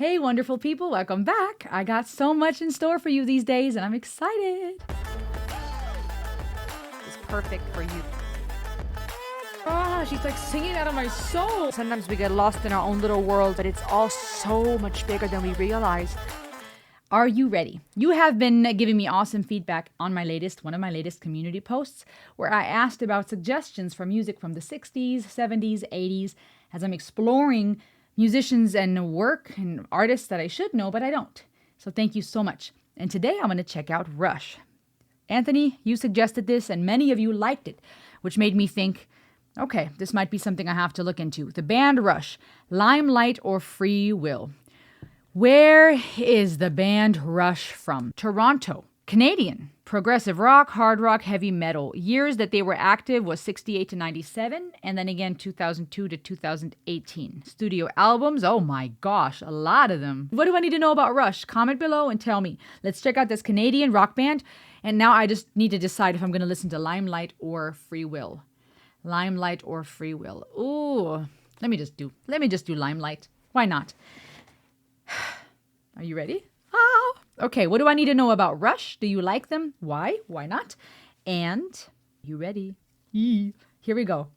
Hey, wonderful people, welcome back. I got so much in store for you these days, and I'm excited. It's perfect for you. Ah, she's like singing out of my soul. Sometimes we get lost in our own little world, but it's all so much bigger than we realize. Are you ready? You have been giving me awesome feedback on one of my latest community posts, where I asked about suggestions for music from the 60s, 70s, 80s, as I'm exploring musicians and work and artists that I should know, but I don't. So thank you so much. And today I'm going to check out Rush. Anthony, you suggested this and many of you liked it, which made me think, okay, this might be something I have to look into. The band Rush, Limelight or Free Will. Where is the band Rush from? Toronto. Canadian. Progressive rock, hard rock, heavy metal. Years that they were active was 68 to 97, and then again 2002 to 2018. Studio albums, oh my gosh, a lot of them. What do I need to know about Rush? Comment below and tell me. Let's check out this Canadian rock band, and now I just need to decide if I'm going to listen to Limelight or Free Will. Limelight or Free Will. Ooh, let me just do Limelight. Why not? Are you ready? Oh. Okay, what do I need to know about Rush? Do you like them? Why? Why not? And, you ready? Here we go.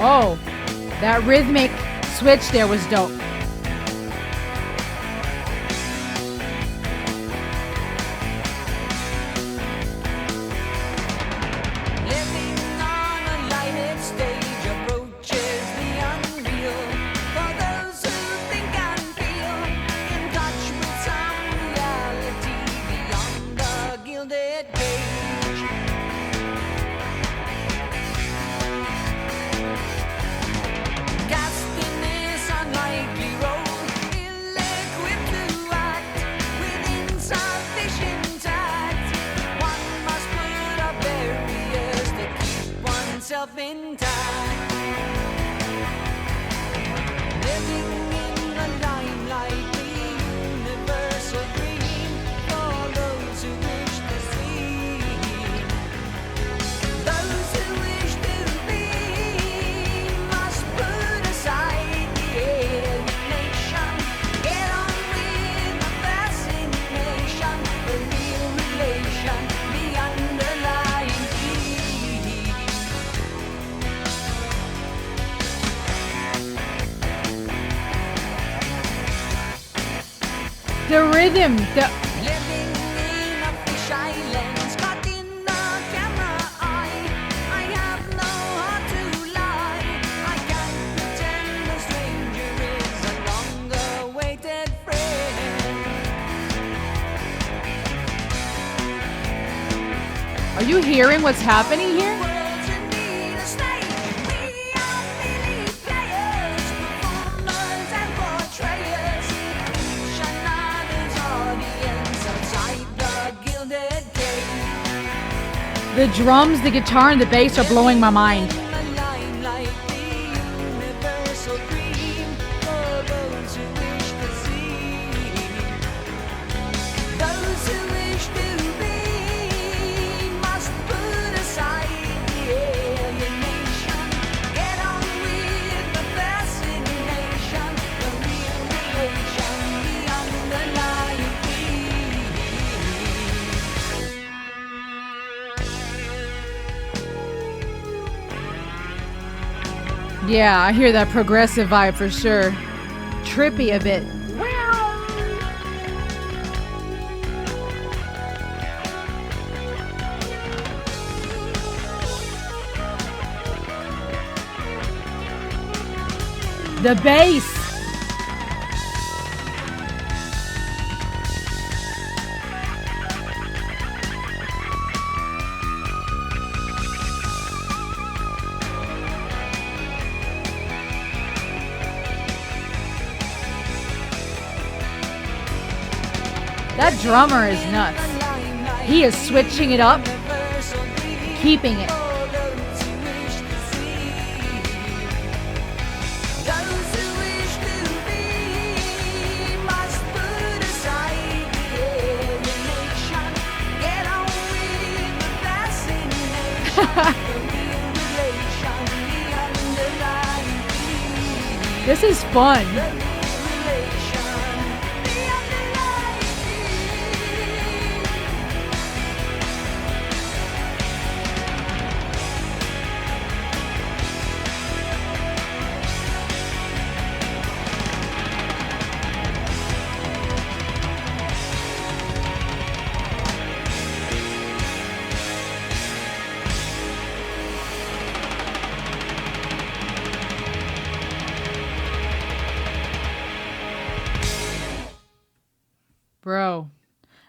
Oh, that rhythmic switch there was dope. Intact. Living in the limelight, the universal dream for those who wish to see. Those who wish to be must put aside the alienation. Get on with the fascination, the real relation, the underlying key. The rhythm, Living in a fish island, caught in the camera eye. I have no heart to lie. I can't pretend a stranger is a long-awaited friend. are you hearing what's happening here? Worlds in need a stage. We are merely players, performers and portrayers. Each another's audience outside the gilded cage. The drums, the guitar, and the bass are blowing my mind. In the limelight, the universal dream for those who wish to see. Those who wish to be must put aside the alienation. Get on with the fascination, the real relation, the underlying Yeah, I hear that progressive vibe for sure. Trippy a bit. The bass. That drummer is nuts. He is switching it up, keeping it. Those who wish to be must put This is fun. Bro,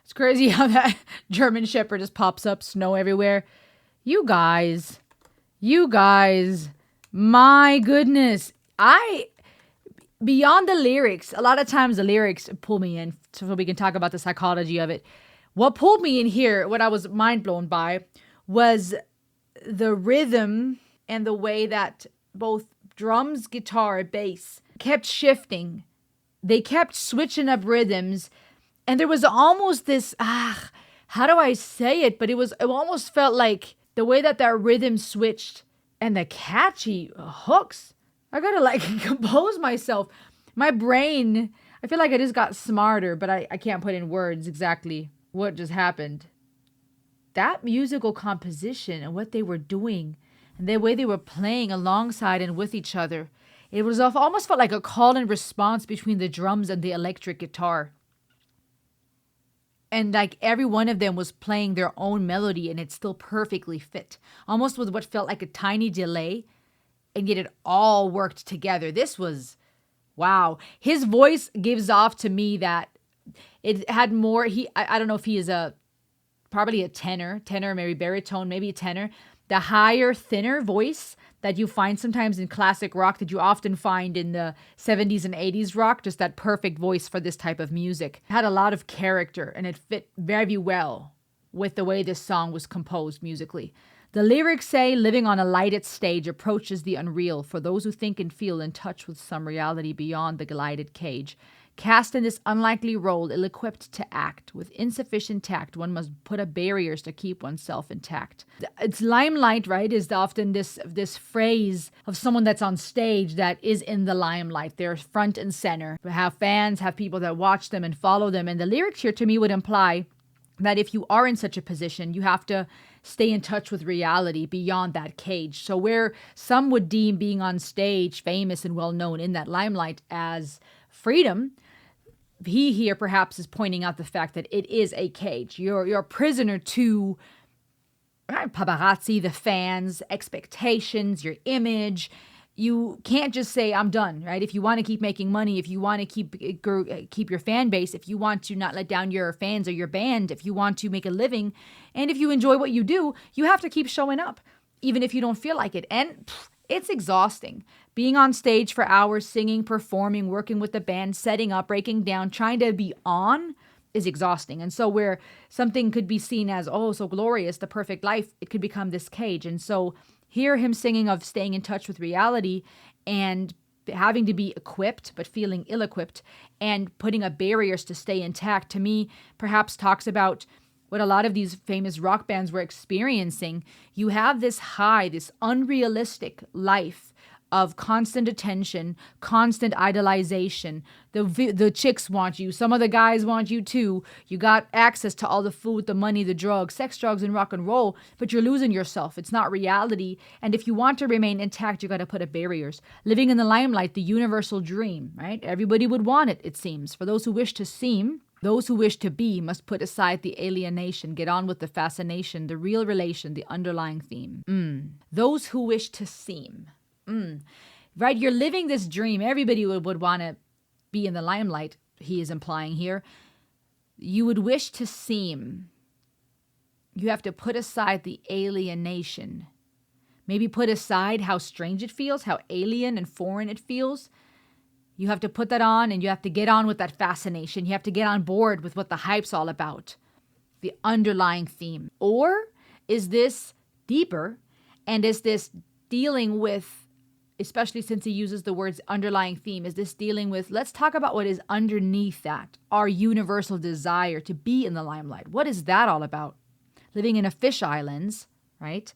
it's crazy how that German Shepherd just pops up, snow everywhere. You guys, my goodness. Beyond the lyrics, a lot of times the lyrics pull me in so we can talk about the psychology of it. What pulled me in here, what I was mind blown by, was the rhythm and the way that both drums, guitar, bass kept shifting. They kept switching up rhythms. And there was almost this, how do I say it? But it almost felt like the way that rhythm switched and the catchy hooks. I gotta like compose myself. My brain, I feel like I just got smarter, but I can't put in words exactly what just happened. That musical composition and what they were doing and the way they were playing alongside and with each other, it was almost felt like a call and response between the drums and the electric guitar. And like every one of them was playing their own melody and it still perfectly fit. Almost with what felt like a tiny delay. And yet it all worked together. This was, wow. His voice gives off to me that it had more, I don't know if he is probably a tenor, maybe baritone, maybe a tenor. The higher, thinner voice that you find sometimes in classic rock, that you often find in the 70s and 80s rock, just that perfect voice for this type of music. It had a lot of character and it fit very well with the way this song was composed musically. The lyrics say, living on a lighted stage approaches the unreal for those who think and feel in touch with some reality beyond the glided cage. Cast in this unlikely role, ill-equipped to act. With insufficient tact, one must put up barriers to keep oneself intact. It's limelight, right, is often this phrase of someone that's on stage that is in the limelight. They're front and center. They have fans, have people that watch them and follow them. And the lyrics here to me would imply that if you are in such a position, you have to stay in touch with reality beyond that cage. So where some would deem being on stage, famous and well-known in that limelight as freedom, he here perhaps is pointing out the fact that it is a cage. You're a prisoner to paparazzi, the fans, expectations, your image. You can't just say, I'm done, right? If you want to keep making money, if you want to keep your fan base, if you want to not let down your fans or your band, if you want to make a living, and if you enjoy what you do, you have to keep showing up, even if you don't feel like it. And it's exhausting. Being on stage for hours, singing, performing, working with the band, setting up, breaking down, trying to be on is exhausting. And so where something could be seen as, oh, so glorious, the perfect life, it could become this cage. And so hear him singing of staying in touch with reality and having to be equipped, but feeling ill-equipped and putting up barriers to stay intact, to me, perhaps talks about what a lot of these famous rock bands were experiencing. You have this high, this unrealistic life of constant attention, constant idolization. The chicks want you. Some of the guys want you too. You got access to all the food, the money, the drugs, sex, drugs, and rock and roll, but you're losing yourself. It's not reality. And if you want to remain intact, you got to put up barriers. Living in the limelight, the universal dream, right? Everybody would want it, it seems. For those who wish to seem, those who wish to be must put aside the alienation, get on with the fascination, the real relation, the underlying theme. Those who wish to seem. Right? You're living this dream. Everybody would want to be in the limelight, he is implying here. You would wish to seem. You have to put aside the alienation. Maybe put aside how strange it feels, how alien and foreign it feels. You have to put that on and you have to get on with that fascination. You have to get on board with what the hype's all about, the underlying theme. Or is this deeper, and is this dealing with, especially since he uses the words underlying theme, is this dealing with, let's talk about what is underneath that, our universal desire to be in the limelight. What is that all about? Living in a fish islands, right?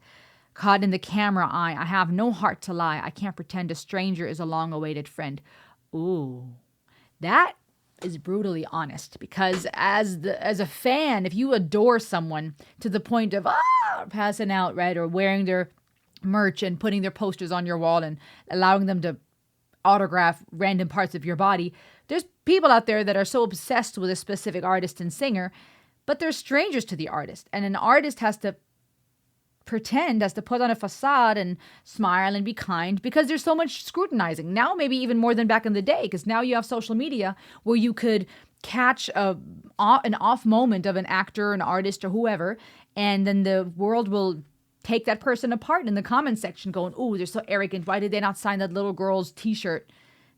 Caught in the camera eye. I have no heart to lie. I can't pretend a stranger is a long-awaited friend. Ooh, that is brutally honest, because as a fan, if you adore someone to the point of passing out, right, or wearing their merch and putting their posters on your wall and allowing them to autograph random parts of your body, there's people out there that are so obsessed with a specific artist and singer, but they're strangers to the artist, and an artist has to put on a facade and smile and be kind, because there's so much scrutinizing now, maybe even more than back in the day, because now you have social media where you could catch an off moment of an actor, an artist, or whoever, and then the world will take that person apart in the comment section going, "Oh, they're so arrogant. Why did they not sign that little girl's t-shirt?"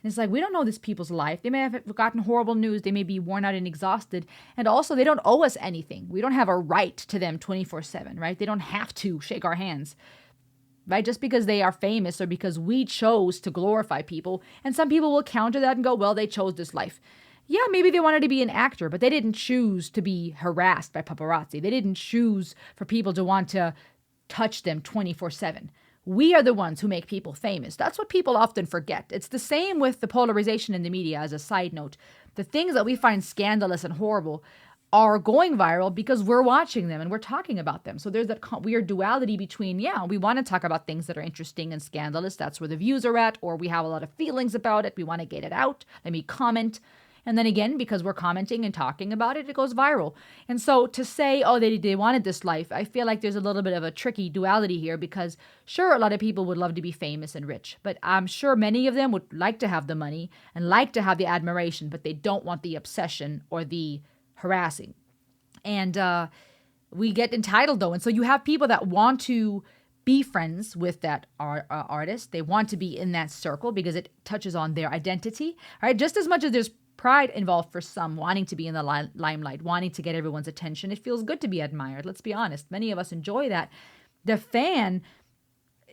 And it's like, we don't know this people's life. They may have gotten horrible news. They may be worn out and exhausted. And also, they don't owe us anything. We don't have a right to them 24/7, right? They don't have to shake our hands, right? Just because they are famous or because we chose to glorify people. And some people will counter that and go, well, they chose this life. Yeah, maybe they wanted to be an actor, but they didn't choose to be harassed by paparazzi. They didn't choose for people to want to touch them 24/7. We are the ones who make people famous. That's what people often forget. It's the same with the polarization in the media. As a side note, the things that we find scandalous and horrible are going viral because we're watching them and we're talking about them. So there's that weird duality between, yeah, we want to talk about things that are interesting and scandalous. That's where the views are at, or we have a lot of feelings about it. We want to get it out. Let me comment. And then again, because we're commenting and talking about it, it goes viral. And so to say, oh, they wanted this life, I feel like there's a little bit of a tricky duality here, because sure, a lot of people would love to be famous and rich, but I'm sure many of them would like to have the money and like to have the admiration, but they don't want the obsession or the harassing. And we get entitled though. And so you have people that want to be friends with that artist. They want to be in that circle because it touches on their identity, right? Just as much as there's pride involved for some, wanting to be in the limelight, wanting to get everyone's attention. It feels good to be admired. Let's be honest. Many of us enjoy that. The fan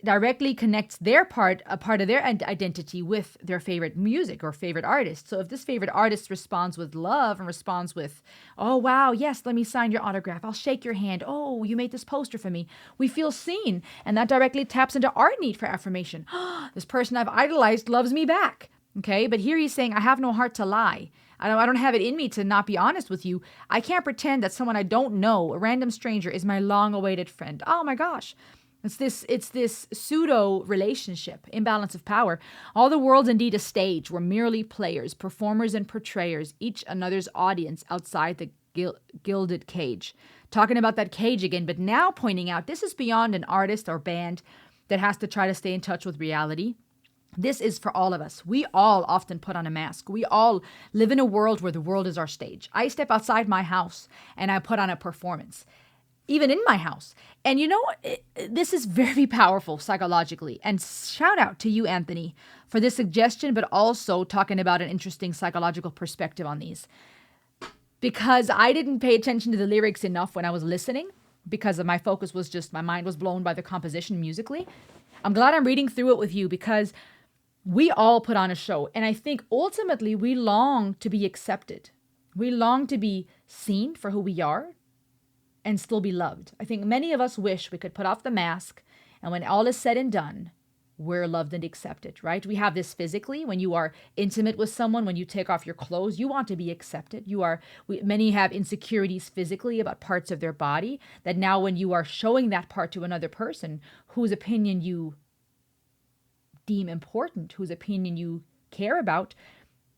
directly connects a part of their identity with their favorite music or favorite artist. So if this favorite artist responds with love and responds with, oh, wow, yes, let me sign your autograph. I'll shake your hand. Oh, you made this poster for me. We feel seen. And that directly taps into our need for affirmation. This person I've idolized loves me back. Okay, but here he's saying, I have no heart to lie. I don't have it in me to not be honest with you. I can't pretend that someone I don't know, a random stranger, is my long-awaited friend. Oh my gosh. It's this pseudo relationship, imbalance of power. All the world's indeed a stage. We're merely players, performers and portrayers, each another's audience outside the gilded cage. Talking about that cage again, but now pointing out this is beyond an artist or band that has to try to stay in touch with reality. This is for all of us. We all often put on a mask. We all live in a world where the world is our stage. I step outside my house and I put on a performance, even in my house. And you know what? This is very powerful psychologically. And shout out to you, Anthony, for this suggestion, but also talking about an interesting psychological perspective on these. Because I didn't pay attention to the lyrics enough when I was listening, because my focus was just, my mind was blown by the composition musically. I'm glad I'm reading through it with you, because we all put on a show. And I think ultimately we long to be accepted. We long to be seen for who we are and still be loved. I think many of us wish we could put off the mask, and when all is said and done, we're loved and accepted, right? We have this physically. When you are intimate with someone, when you take off your clothes, you want to be accepted. Many have insecurities physically about parts of their body, that now when you are showing that part to another person whose opinion you deem important, whose opinion you care about,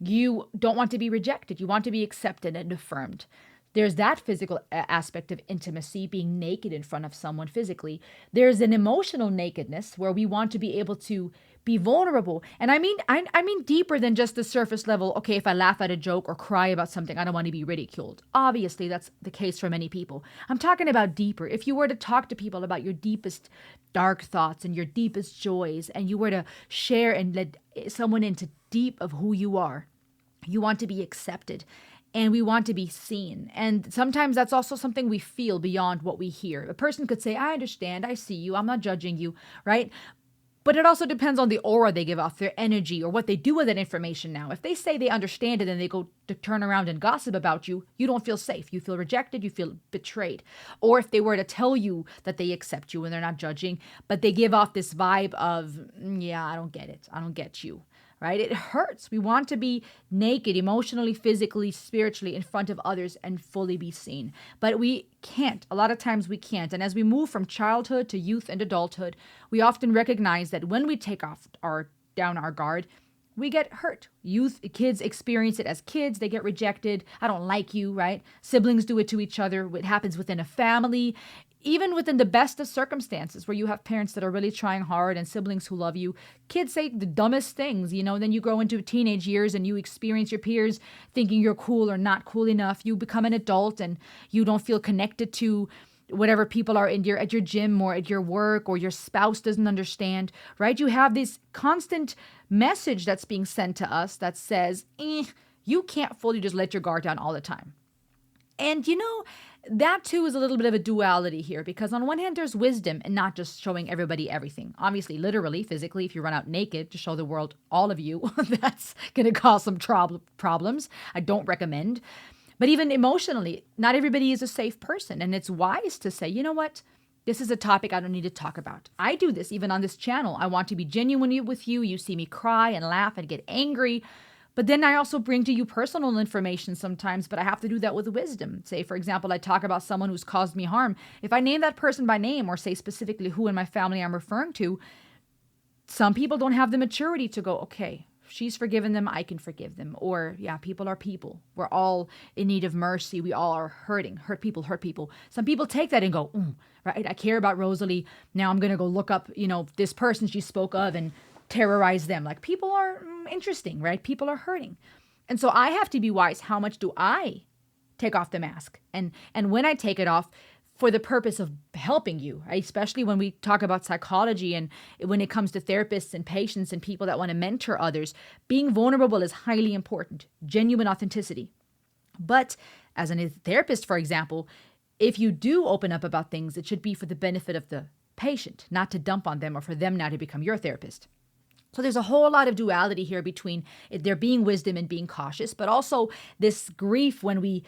you don't want to be rejected. You want to be accepted and affirmed. There's that physical aspect of intimacy, being naked in front of someone physically. There's an emotional nakedness where we want to be able to be vulnerable. And I mean deeper than just the surface level. Okay, if I laugh at a joke or cry about something, I don't want to be ridiculed. Obviously, that's the case for many people. I'm talking about deeper. If you were to talk to people about your deepest dark thoughts and your deepest joys, and you were to share and let someone into deep of who you are, you want to be accepted. And we want to be seen. And sometimes that's also something we feel beyond what we hear. A person could say, I understand, I see you, I'm not judging you, right? But it also depends on the aura they give off, their energy, or what they do with that information now. If they say they understand it and they go to turn around and gossip about you, you don't feel safe. You feel rejected, you feel betrayed. Or if they were to tell you that they accept you and they're not judging, but they give off this vibe of, yeah, I don't get it, I don't get you. right? It hurts. We want to be naked emotionally, physically, spiritually in front of others and fully be seen. But we can't. A lot of times we can't. And as we move from childhood to youth and adulthood, we often recognize that when we take off down our guard, we get hurt. Kids experience it as kids. They get rejected. I don't like you, right? Siblings do it to each other. It happens within a family, even within the best of circumstances where you have parents that are really trying hard and siblings who love you. Kids say the dumbest things, then you grow into teenage years and you experience your peers thinking you're cool or not cool enough. You become an adult and you don't feel connected to whatever people are at your gym or at your work, or your spouse doesn't understand, right? You have this constant message that's being sent to us that says, you can't fully just let your guard down all the time. And that too is a little bit of a duality here, because on one hand, there's wisdom in not just showing everybody everything. Obviously, literally, physically, if you run out naked to show the world all of you, that's going to cause some problems. I don't recommend. But even emotionally, not everybody is a safe person. And it's wise to say, you know what? This is a topic I don't need to talk about. I do this even on this channel. I want to be genuine with you. You see me cry and laugh and get angry. But then I also bring to you personal information sometimes, but I have to do that with wisdom. Say, for example, I talk about someone who's caused me harm. If I name that person by name or say specifically who in my family I'm referring to, some people don't have the maturity to go, okay, she's forgiven them, I can forgive them. Or, yeah, people are people. We're all in need of mercy. We all are hurting. Hurt people. Some people take that and go, right, I care about Rosalie. Now I'm going to go look up, this person she spoke of and terrorize them. Like, people are interesting, right? People are hurting. And so I have to be wise. How much do I take off the mask? And when I take it off, for the purpose of helping you, right? Especially when we talk about psychology and when it comes to therapists and patients and people that want to mentor others, being vulnerable is highly important, genuine authenticity. But as a therapist, for example, if you do open up about things, it should be for the benefit of the patient, not to dump on them or for them now to become your therapist. So there's a whole lot of duality here between there being wisdom and being cautious, but also this grief when we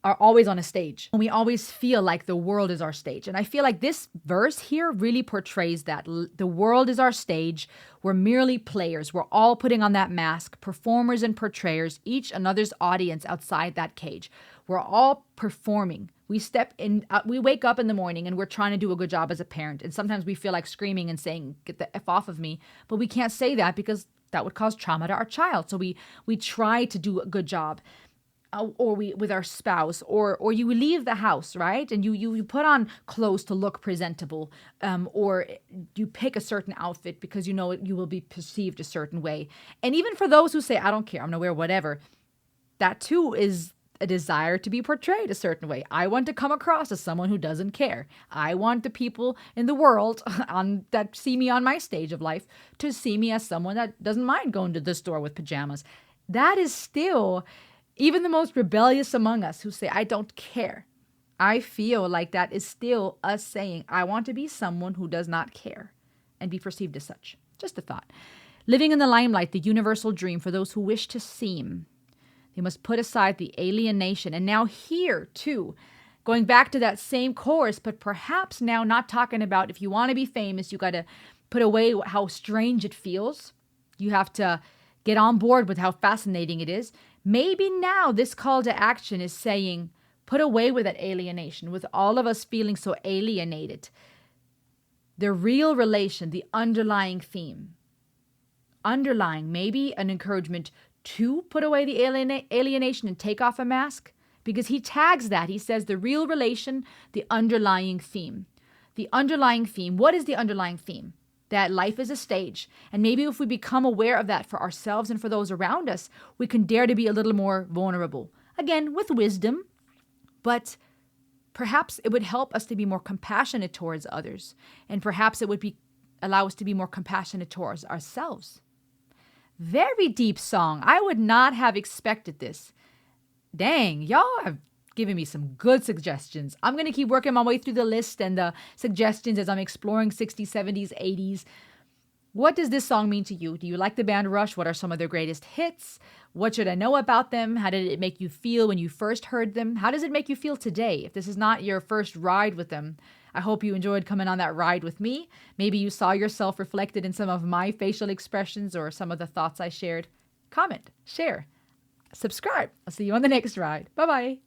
are always on a stage. And we always feel like the world is our stage. And I feel like this verse here really portrays that. The world is our stage. We're merely players. We're all putting on that mask, performers and portrayers, each another's audience outside that cage. We're all performing. We step in, we wake up in the morning and we're trying to do a good job as a parent. And sometimes we feel like screaming and saying, get the F off of me. But we can't say that because that would cause trauma to our child. So we try to do a good job. Or we with our spouse, or you leave the house, right? And you put on clothes to look presentable, or you pick a certain outfit because you know you will be perceived a certain way. And even for those who say, I don't care, I'm gonna wear whatever, that too is a desire to be portrayed a certain way. I want to come across as someone who doesn't care. I want the people in the world that see me on my stage of life to see me as someone that doesn't mind going to the store with pajamas. That is still... Even the most rebellious among us who say, I don't care. I feel like that is still us saying, I want to be someone who does not care and be perceived as such. Just a thought. Living in the limelight, the universal dream for those who wish to seem. They must put aside the alienation. And now here, too, going back to that same chorus, but perhaps now not talking about if you want to be famous, you got to put away how strange it feels. You have to get on board with how fascinating it is. Maybe now this call to action is saying, put away with that alienation, with all of us feeling so alienated. The real relation, the underlying theme. Underlying, maybe an encouragement to put away the alienation and take off a mask. Because he tags that. He says the real relation, the underlying theme. The underlying theme. What is the underlying theme? That life is a stage. And maybe if we become aware of that for ourselves and for those around us, we can dare to be a little more vulnerable. Again, with wisdom, but perhaps it would help us to be more compassionate towards others. And perhaps it would allow us to be more compassionate towards ourselves. Very deep song. I would not have expected this. Dang, y'all have giving me some good suggestions. I'm going to keep working my way through the list and the suggestions as I'm exploring 60s, 70s, 80s. What does this song mean to you? Do you like the band Rush? What are some of their greatest hits? What should I know about them? How did it make you feel when you first heard them? How does it make you feel today? If this is not your first ride with them, I hope you enjoyed coming on that ride with me. Maybe you saw yourself reflected in some of my facial expressions or some of the thoughts I shared. Comment, share, subscribe. I'll see you on the next ride. Bye-bye.